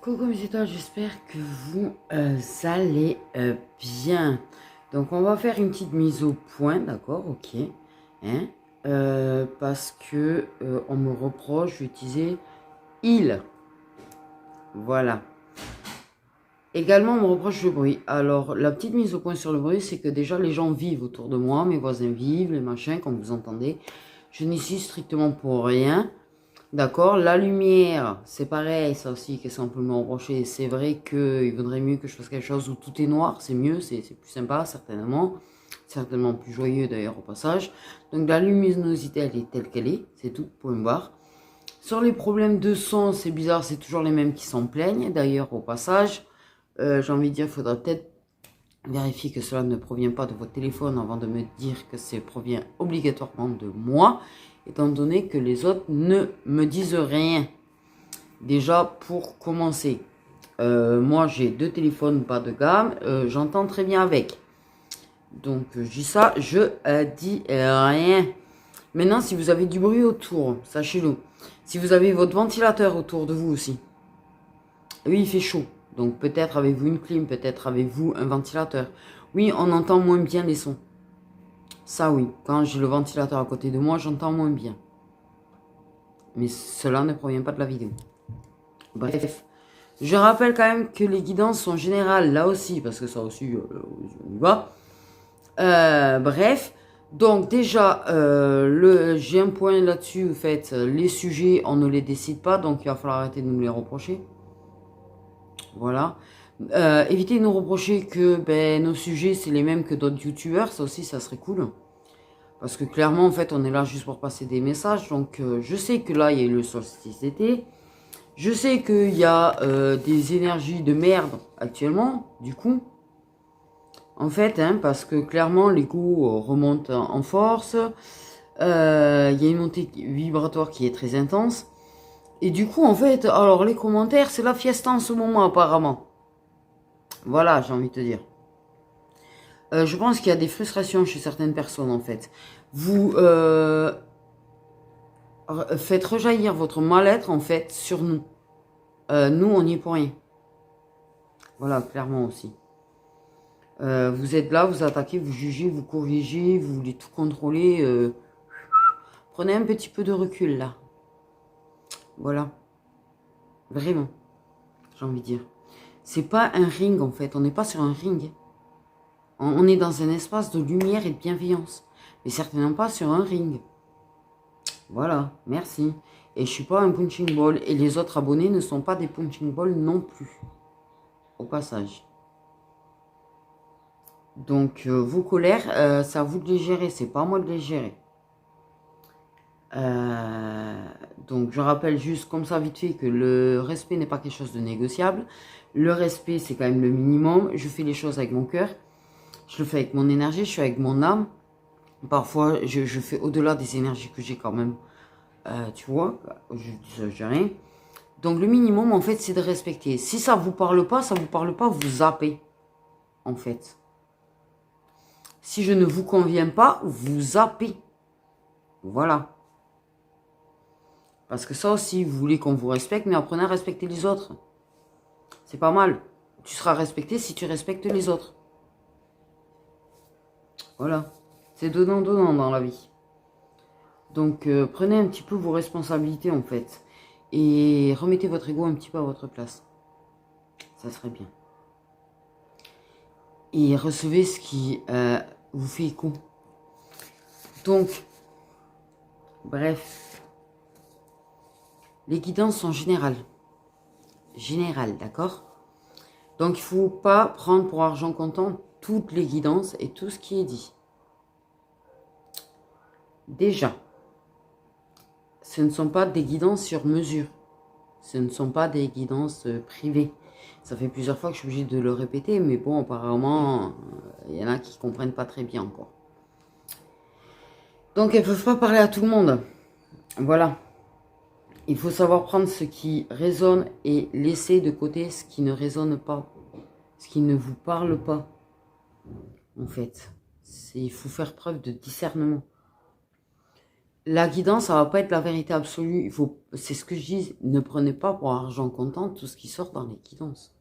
Coucou mes étoiles, j'espère que vous allez bien. Donc on va faire une petite mise au point, d'accord, ok. Hein, parce que on me reproche d'utiliser il. Voilà. Également on me reproche le bruit. Alors la petite mise au point sur le bruit, c'est que déjà les gens vivent autour de moi, mes voisins vivent, les machins, comme vous entendez. Je n'y suis strictement pour rien. D'accord, la lumière, c'est pareil, ça aussi, qu'est-ce qu'on peut me reprocher? C'est vrai qu'il vaudrait mieux que je fasse quelque chose où tout est noir, c'est mieux, c'est plus sympa, certainement. Certainement plus joyeux d'ailleurs au passage. Donc la luminosité, elle est telle qu'elle est, c'est tout, point barre. Sur les problèmes de son, c'est bizarre, c'est toujours les mêmes qui s'en plaignent. D'ailleurs, au passage, j'ai envie de dire, il faudra peut-être vérifier que cela ne provient pas de votre téléphone avant de me dire que ça provient obligatoirement de moi, étant donné que les autres ne me disent rien. Déjà, pour commencer, moi j'ai deux téléphones bas de gamme, j'entends très bien avec. Donc je dis ça, je dis rien. Maintenant, si vous avez du bruit autour, sachez-le. Si vous avez votre ventilateur autour de vous aussi, oui, il fait chaud. Donc peut-être avez-vous une clim, peut-être avez-vous un ventilateur. Oui, on entend moins bien les sons. Ça oui, quand j'ai le ventilateur à côté de moi, j'entends moins bien. Mais cela ne provient pas de la vidéo. Bref, je rappelle quand même que les guidances sont générales là aussi, parce que ça aussi, on y va. Bref, donc déjà, j'ai un point là-dessus, vous faites les sujets, on ne les décide pas, donc il va falloir arrêter de nous les reprocher. Voilà. Évitez de nous reprocher que nos sujets, c'est les mêmes que d'autres youtubeurs, ça aussi, ça serait cool. Parce que clairement, en fait, on est là juste pour passer des messages. Donc, je sais que là, il y a eu le solstice d'été. Je sais qu'il y a des énergies de merde actuellement, du coup. En fait, hein, parce que clairement, l'écho remonte en force. Il y a une montée vibratoire qui est très intense. Et du coup, en fait, alors les commentaires, c'est la fiesta en ce moment, apparemment. Voilà, j'ai envie de te dire. Je pense qu'il y a des frustrations chez certaines personnes, en fait. Vous faites rejaillir votre mal-être, en fait, sur nous. Nous, on n'y est pour rien. Voilà, clairement aussi. Vous êtes là, vous attaquez, vous jugez, vous corrigez, vous voulez tout contrôler. Prenez un petit peu de recul, là. Voilà. Vraiment, j'ai envie de dire. C'est pas un ring, en fait. On n'est pas sur un ring. On est dans un espace de lumière et de bienveillance. Mais certainement pas sur un ring. Voilà, merci. Et je suis pas un punching ball. Et les autres abonnés ne sont pas des punching balls non plus. Au passage. Donc, vos colères, c'est à vous de les gérer. C'est pas à moi de les gérer. Donc, je rappelle juste comme ça vite fait que le respect n'est pas quelque chose de négociable. Le respect, c'est quand même le minimum. Je fais les choses avec mon cœur. Je le fais avec mon énergie, je fais avec mon âme. Parfois, je fais au-delà des énergies que j'ai quand même. Tu vois, je rien. Donc, le minimum, en fait, c'est de respecter. Si ça vous parle pas, ça vous parle pas, vous zappez. En fait. Si je ne vous conviens pas, vous zappez. Voilà. Parce que ça aussi, vous voulez qu'on vous respecte, mais apprenez à respecter les autres. C'est pas mal. Tu seras respecté si tu respectes les autres. Voilà. C'est donnant-donnant dans la vie. Donc, prenez un petit peu vos responsabilités, en fait. Et remettez votre ego un petit peu à votre place. Ça serait bien. Et recevez ce qui vous fait écho. Donc, bref. Les guidances sont générales. Générales, d'accord? Donc, il ne faut pas prendre pour argent comptant toutes les guidances et tout ce qui est dit. Déjà, ce ne sont pas des guidances sur mesure. Ce ne sont pas des guidances privées. Ça fait plusieurs fois que je suis obligée de le répéter, mais bon, apparemment, il y en a qui ne comprennent pas très bien encore. Donc, elles ne peuvent pas parler à tout le monde. Voilà. Il faut savoir prendre ce qui résonne et laisser de côté ce qui ne résonne pas. Ce qui ne vous parle pas. En fait, il faut faire preuve de discernement. la guidance, ça va pas être la vérité absolue. C'est ce que je dis, ne prenez pas pour argent comptant tout ce qui sort dans les guidances.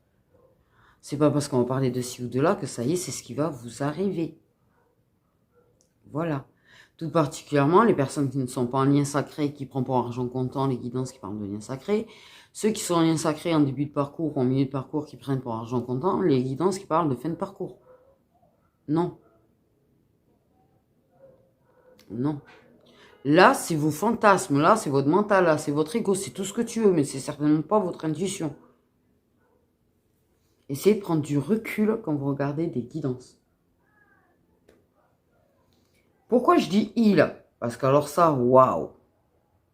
C'est pas parce qu'on va parler de ci ou de là que ça y est, c'est ce qui va vous arriver. Voilà. Tout particulièrement, les personnes qui ne sont pas en lien sacré, qui prennent pour argent comptant les guidances qui parlent de lien sacré. Ceux qui sont en lien sacré en début de parcours ou en milieu de parcours qui prennent pour argent comptant les guidances qui parlent de fin de parcours. Non. Non. Là, c'est vos fantasmes, là, c'est votre mental, là, c'est votre ego, c'est tout ce que tu veux, mais c'est certainement pas votre intuition. Essayez de prendre du recul quand vous regardez des guidances. Pourquoi je dis il? Parce qu'alors ça, waouh.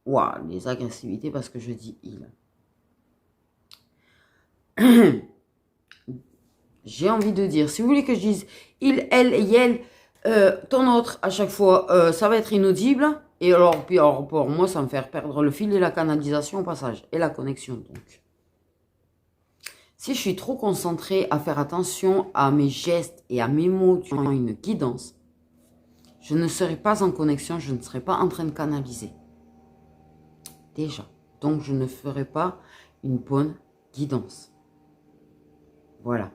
Waouh, les agressivités parce que je dis il. J'ai envie de dire, si vous voulez que je dise il, elle et elle, ton autre, à chaque fois, ça va être inaudible. Et alors, puis alors, pour moi, ça me fait perdre le fil et la canalisation au passage. Et la connexion, donc. Si je suis trop concentrée à faire attention à mes gestes et à mes mots durant une guidance, je ne serai pas en connexion, je ne serai pas en train de canaliser. Déjà. Donc, je ne ferai pas une bonne guidance. Voilà.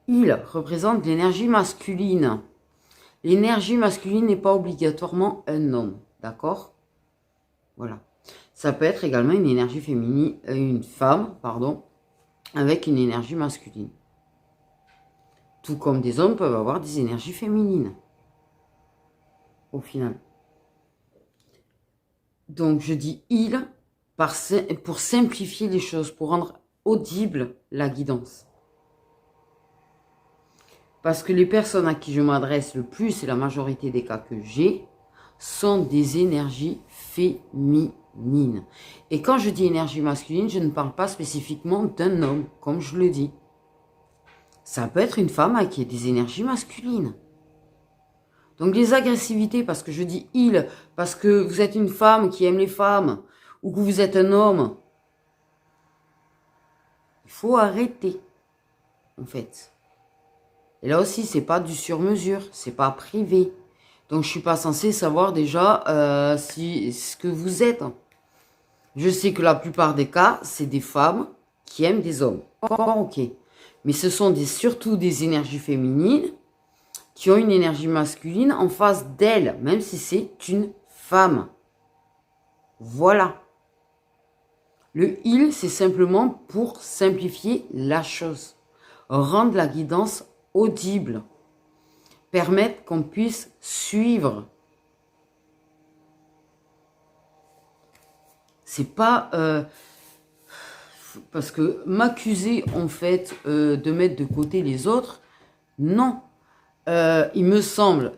Il représente l'énergie masculine. L'énergie masculine n'est pas obligatoirement un homme. D'accord? Voilà. Ça peut être également une énergie féminine, une femme, pardon, avec une énergie masculine. Tout comme des hommes peuvent avoir des énergies féminines. Au final. Donc, je dis il pour simplifier les choses, pour rendre audible la guidance. Parce que les personnes à qui je m'adresse le plus, et la majorité des cas que j'ai, sont des énergies féminines. Et quand je dis énergie masculine, je ne parle pas spécifiquement d'un homme, comme je le dis. Ça peut être une femme qui a des énergies masculines. Donc les agressivités, parce que je dis il, parce que vous êtes une femme qui aime les femmes, ou que vous êtes un homme, il faut arrêter, en fait. Et là aussi, c'est pas du sur-mesure, c'est pas privé. Donc je suis pas censée savoir déjà ce que vous êtes. Je sais que la plupart des cas, c'est des femmes qui aiment des hommes. Ok. Mais ce sont surtout des énergies féminines qui ont une énergie masculine en face d'elles, même si c'est une femme. Voilà. Le il, c'est simplement pour simplifier la chose. Rendre la guidance audible. Permettre qu'on puisse suivre. C'est pas... parce que m'accuser, en fait, de mettre de côté les autres, non. Il me semble,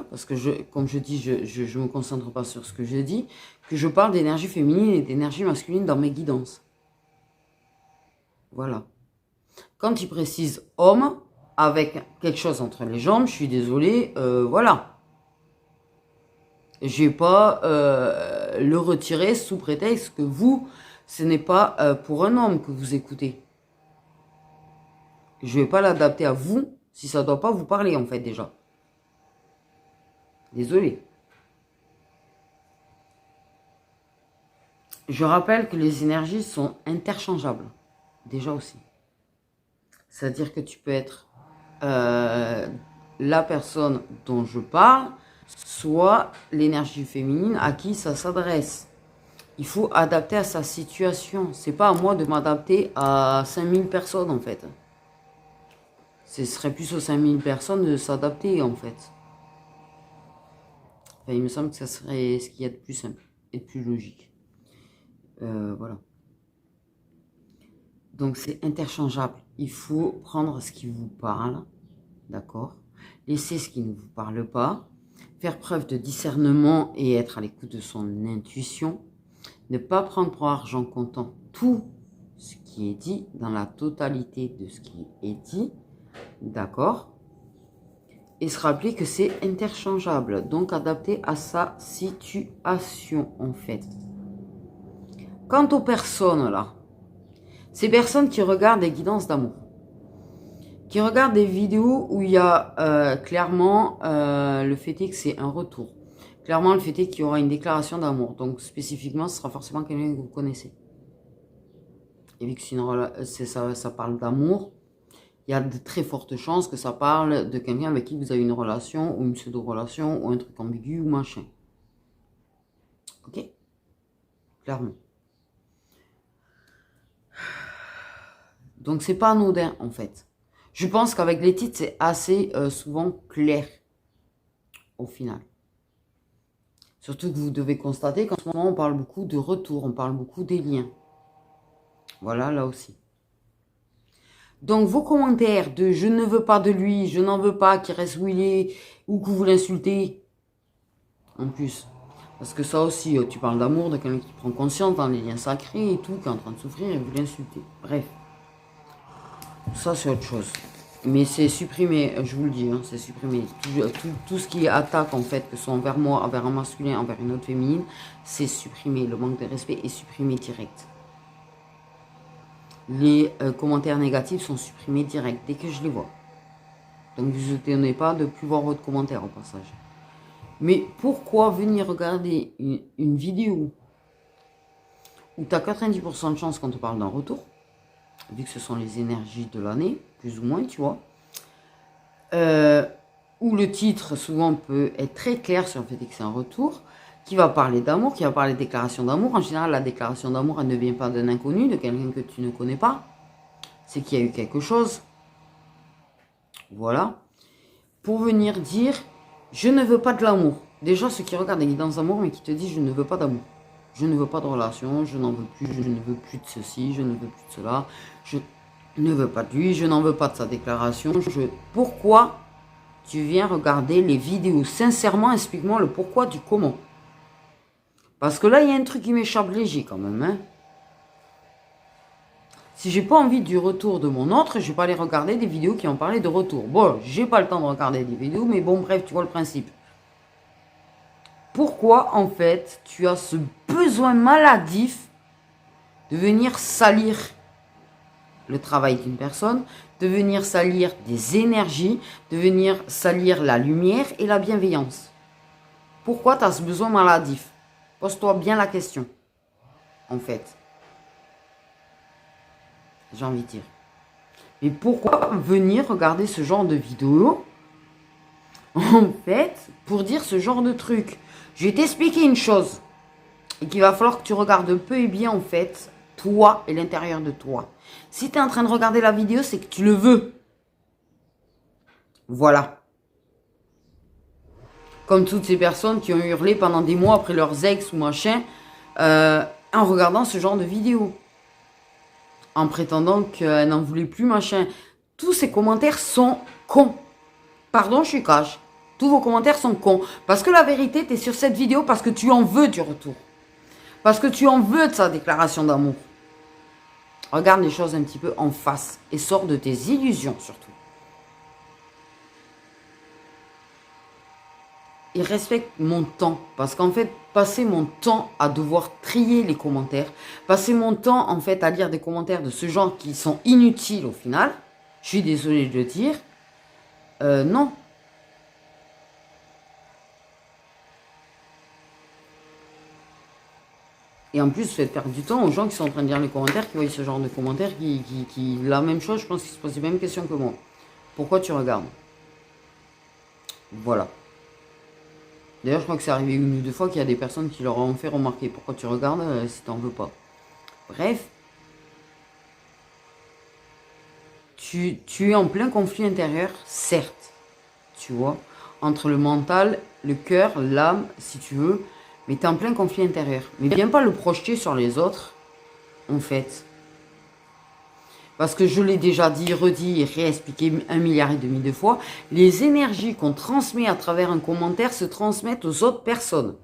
parce que comme je dis, je me concentre pas sur ce que je dis, que je parle d'énergie féminine et d'énergie masculine dans mes guidances. Voilà. Quand il précise homme, avec quelque chose entre les jambes, je suis désolée, voilà. Je vais pas le retirer sous prétexte que vous, ce n'est pas pour un homme que vous écoutez. Je vais pas l'adapter à vous si ça doit pas vous parler en fait déjà. Désolée. Je rappelle que les énergies sont interchangeables. Déjà aussi. C'est-à-dire que tu peux être la personne dont je parle, soit l'énergie féminine à qui ça s'adresse. Il faut adapter à sa situation. C'est pas à moi de m'adapter à 5000 personnes en fait. Ce serait plus aux 5000 personnes de s'adapter en fait. Enfin, il me semble que ça serait ce qu'il y a de plus simple et de plus logique. Voilà. Donc c'est interchangeable. Il faut prendre ce qui vous parle, d'accord? Laisser ce qui ne vous parle pas. Faire preuve de discernement et être à l'écoute de son intuition. Ne pas prendre pour argent comptant tout ce qui est dit, dans la totalité de ce qui est dit, d'accord? Et se rappeler que c'est interchangeable, donc adapté à sa situation en fait. Quant aux personnes là, ces personnes qui regardent des guidances d'amour, qui regardent des vidéos où il y a clairement le fait est que c'est un retour. Clairement, le fait est qu'il y aura une déclaration d'amour. Donc, spécifiquement, ce sera forcément quelqu'un que vous connaissez. Et vu que ça parle d'amour, il y a de très fortes chances que ça parle de quelqu'un avec qui vous avez une relation, ou une pseudo-relation, ou un truc ambigu, ou machin. Ok? Clairement. Donc, c'est pas anodin, en fait. Je pense qu'avec les titres, c'est assez souvent clair, au final. Surtout que vous devez constater qu'en ce moment, on parle beaucoup de retour, on parle beaucoup des liens. Voilà, là aussi. Donc, vos commentaires de « je ne veux pas de lui »,« je n'en veux pas », qu'il reste où il est, ou que vous l'insultez, en plus. Parce que ça aussi, tu parles d'amour, de quelqu'un qui prend conscience dans les liens sacrés et tout, qui est en train de souffrir et vous l'insultez. Bref. Ça, c'est autre chose. Mais c'est supprimé, je vous le dis, hein, c'est supprimé. Tout ce qui est attaque, en fait, que ce soit envers moi, envers un masculin, envers une autre féminine, c'est supprimé. Le manque de respect est supprimé direct. Les commentaires négatifs sont supprimés direct, dès que je les vois. Donc, vous ne étonnez pas de ne plus voir votre commentaire au passage. Mais pourquoi venir regarder une vidéo où tu as 90% de chance qu'on te parle d'un retour, vu que ce sont les énergies de l'année, plus ou moins, tu vois, où le titre souvent peut être très clair sur le fait que c'est un retour, qui va parler d'amour, qui va parler de déclaration d'amour. En général, la déclaration d'amour, elle ne vient pas d'un inconnu, de quelqu'un que tu ne connais pas. C'est qu'il y a eu quelque chose. Voilà. Pour venir dire, je ne veux pas de l'amour. Déjà, ceux qui regardent des guidances d'amour, mais qui te disent, je ne veux pas d'amour. Je ne veux pas de relation, je n'en veux plus, je ne veux plus de ceci, je ne veux plus de cela. Je ne veux pas de lui, je n'en veux pas de sa déclaration. Pourquoi tu viens regarder les vidéos? Sincèrement, explique-moi le pourquoi du comment. Parce que là, il y a un truc qui m'échappe léger quand même. Hein. Si j'ai pas envie du retour de mon autre, je vais pas aller regarder des vidéos qui ont parlé de retour. Bon, j'ai pas le temps de regarder des vidéos, mais bon, bref, tu vois le principe. Pourquoi, en fait, tu as ce besoin maladif de venir salir le travail d'une personne, de venir salir des énergies, de venir salir la lumière et la bienveillance? Pourquoi tu as ce besoin maladif? Pose-toi bien la question, en fait. J'ai envie de dire. Mais pourquoi venir regarder ce genre de vidéo, en fait, pour dire ce genre de truc? Je vais t'expliquer une chose, et qu'il va falloir que tu regardes peu et bien, en fait, toi et l'intérieur de toi. Si tu es en train de regarder la vidéo, c'est que tu le veux. Voilà. Comme toutes ces personnes qui ont hurlé pendant des mois après leurs ex ou machin, en regardant ce genre de vidéo. En prétendant qu'elle n'en voulait plus, machin. Tous ces commentaires sont cons. Pardon, je suis cash. Tous vos commentaires sont cons. Parce que la vérité, tu es sur cette vidéo parce que tu en veux du retour. Parce que tu en veux de sa déclaration d'amour. Regarde les choses un petit peu en face. Et sors de tes illusions, surtout. Et respecte mon temps. Parce qu'en fait, passer mon temps à devoir trier les commentaires, passer mon temps, en fait, à lire des commentaires de ce genre qui sont inutiles au final, je suis désolée de le dire, non. Et en plus, faites perdre du temps aux gens qui sont en train de lire les commentaires, qui voient ce genre de commentaires, qui la même chose, je pense qu'ils se posent les mêmes questions que moi. Pourquoi tu regardes? Voilà. D'ailleurs, je crois que c'est arrivé une ou deux fois qu'il y a des personnes qui leur ont fait remarquer pourquoi tu regardes si t'en veux pas. Bref. Tu es en plein conflit intérieur, certes. Tu vois, entre le mental, le cœur, l'âme, si tu veux. Mais tu es en plein conflit intérieur. Mais viens pas le projeter sur les autres, en fait. Parce que je l'ai déjà dit, redit et réexpliqué 1,5 milliard de fois, les énergies qu'on transmet à travers un commentaire se transmettent aux autres personnes,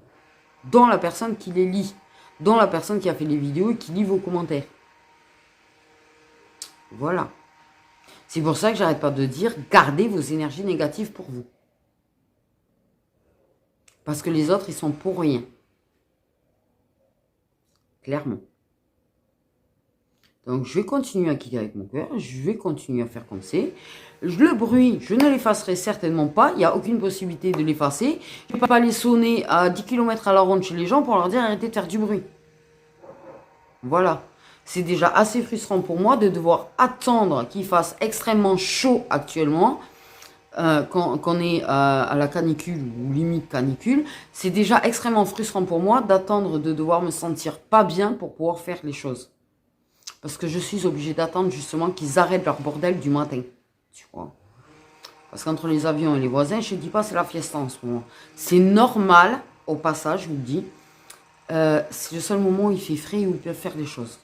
dont la personne qui les lit, dont la personne qui a fait les vidéos et qui lit vos commentaires. Voilà. C'est pour ça que j'arrête pas de dire, gardez vos énergies négatives pour vous. Parce que les autres, ils sont pour rien. Clairement. Donc, je vais continuer à quitter avec mon cœur. Je vais continuer à faire comme c'est. Le bruit, je ne l'effacerai certainement pas. Il n'y a aucune possibilité de l'effacer. Je ne vais pas aller sonner à 10 km à la ronde chez les gens pour leur dire arrêtez de faire du bruit. Voilà. C'est déjà assez frustrant pour moi de devoir attendre qu'il fasse extrêmement chaud actuellement. Quand on est à la canicule ou limite canicule, c'est déjà extrêmement frustrant pour moi d'attendre de devoir me sentir pas bien pour pouvoir faire les choses. Parce que je suis obligée d'attendre justement qu'ils arrêtent leur bordel du matin. Tu vois. Parce qu'entre les avions et les voisins, je ne dis pas c'est la fiesta en ce moment. C'est normal, au passage, je vous le dis. C'est le seul moment où il fait frais et où ils peuvent faire les choses.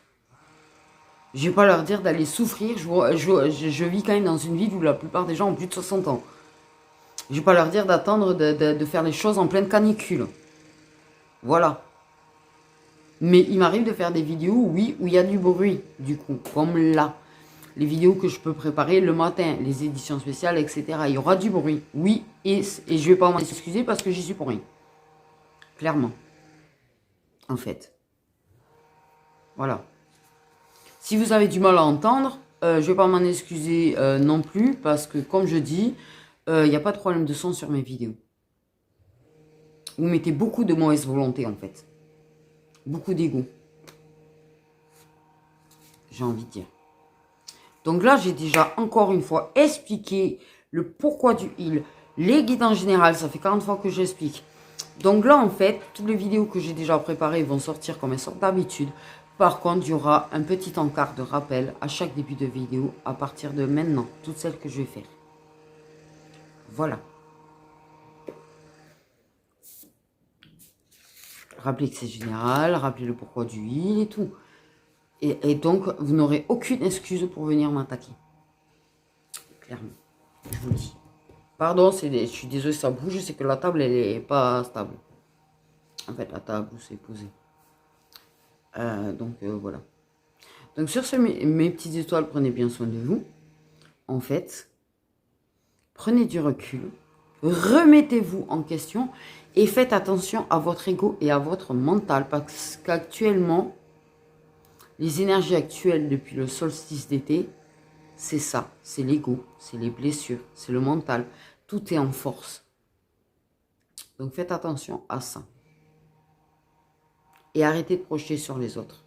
Je ne vais pas leur dire d'aller souffrir. Je vis quand même dans une ville où la plupart des gens ont plus de 60 ans. Je ne vais pas leur dire d'attendre de faire les choses en pleine canicule. Voilà. Mais il m'arrive de faire des vidéos, oui, où il y a du bruit, du coup, comme là. Les vidéos que je peux préparer le matin, les éditions spéciales, etc. Il y aura du bruit, oui, et je ne vais pas m'en excuser parce que j'y suis pour rien. Clairement. En fait. Voilà. Si vous avez du mal à entendre, je ne vais pas m'en excuser non plus parce que, comme je dis, il n'y a pas de problème de son sur mes vidéos. Vous mettez beaucoup de mauvaise volonté, en fait. Beaucoup d'ego. J'ai envie de dire. Donc là, j'ai déjà encore une fois expliqué le pourquoi du heal, les guides en général, ça fait 40 fois que j'explique. Donc là, en fait, toutes les vidéos que j'ai déjà préparées vont sortir comme elles sortent d'habitude. Par contre, il y aura un petit encart de rappel à chaque début de vidéo à partir de maintenant, toutes celles que je vais faire. Voilà. Rappelez que c'est général, rappelez le pourquoi du heal et tout. Et donc, vous n'aurez aucune excuse pour venir m'attaquer. Clairement, je vous le dis. Pardon, je suis désolée, ça bouge. C'est que la table, elle n'est pas stable. En fait, la table où c'est posé. Donc, voilà. Donc, sur ce, mes petites étoiles, prenez bien soin de vous. En fait, prenez du recul. Remettez-vous en question. Et faites attention à votre ego et à votre mental. Parce qu'actuellement, les énergies actuelles depuis le solstice d'été, c'est ça. C'est l'ego, c'est les blessures, c'est le mental. Tout est en force. Donc faites attention à ça. Et arrêtez de projeter sur les autres.